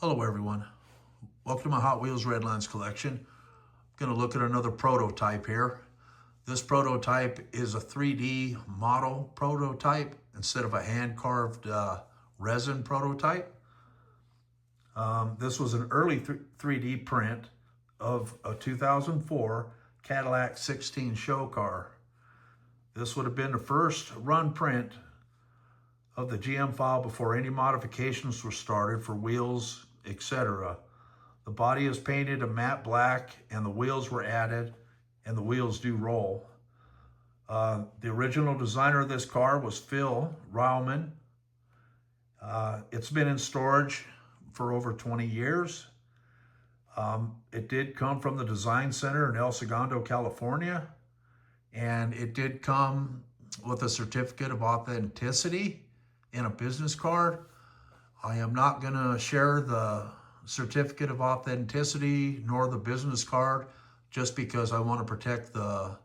Hello everyone, welcome to my Hot Wheels Redlines collection. I'm going to look at another prototype here. This prototype is a 3D model prototype instead of a hand-carved resin prototype. This was an early 3D print of a 2004 Cadillac 16 show car. This would have been the first run print of the GM file before any modifications were started for wheels, etc. The body is painted a matte black and the wheels were added, and the wheels do roll. The original designer of this car was Phil Riehlman. It's been in storage for over 20 years. It did come from the design center in El Segundo, California, and it did come with a certificate of authenticity and a business card. I am not going to share the certificate of authenticity nor the business card just because I want to protect the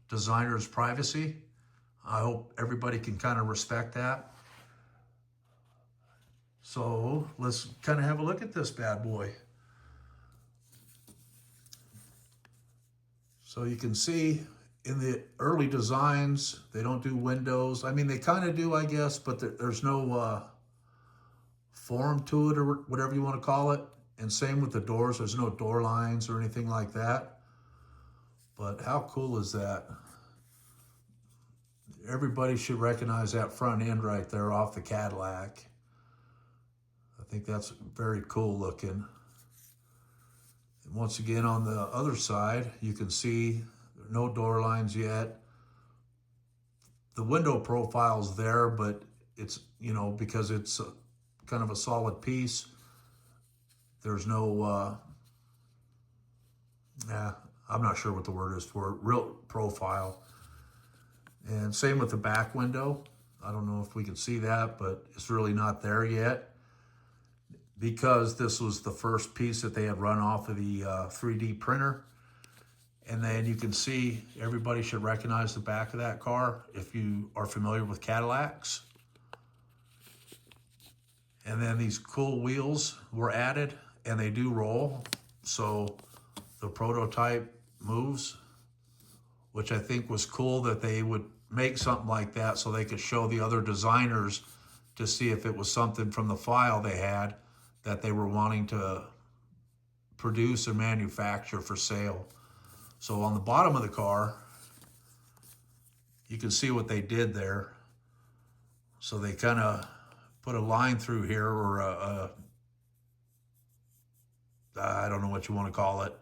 designer's privacy. I hope everybody can kind of respect that. So let's kind of have a look at this bad boy. So you can see in the early designs, they don't do windows. I mean, they kind of do, I guess, but there's no form to it or whatever you want to call it. And same with the doors. There's no door lines or anything like that. But how cool is that? Everybody should recognize that front end right there off the Cadillac. I think that's very cool looking. And once again, on the other side, you can see no door lines yet. The window profile's there, but it's, because it's kind of a solid piece, there's no, I'm not sure what the word is for it, real profile. And same with the back window. I don't know if we can see that, but it's really not there yet because this was the first piece that they had run off of the 3D printer. And then you can see, everybody should recognize the back of that car if you are familiar with Cadillacs. And then these cool wheels were added, and they do roll. So the prototype moves, which I think was cool that they would make something like that so they could show the other designers to see if it was something from the file they had that they were wanting to produce or manufacture for sale. So on the bottom of the car, you can see what they did there. So they kind of put a line through here, or I don't know what you want to call it.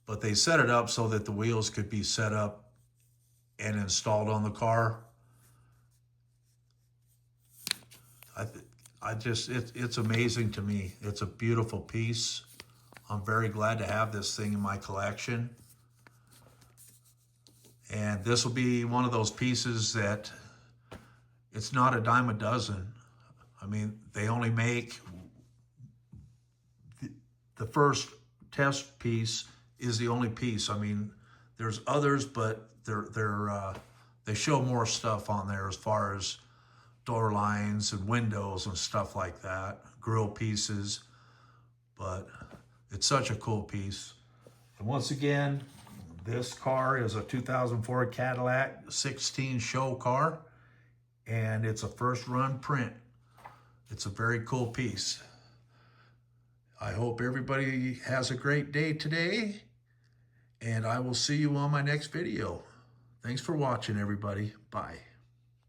But they set it up so that the wheels could be set up and installed on the car. It's amazing to me. It's a beautiful piece. I'm very glad to have this thing in my collection. And this will be one of those pieces that it's not a dime a dozen. I mean, they only make the first test piece is the only piece. I mean, there's others, but they show more stuff on there as far as door lines and windows and stuff like that, grill pieces, but it's such a cool piece. And once again, this car is a 2004 Cadillac 16 show car, and it's a first run print. It's a very cool piece. I hope everybody has a great day today, and I will see you on my next video. Thanks for watching, everybody. Bye.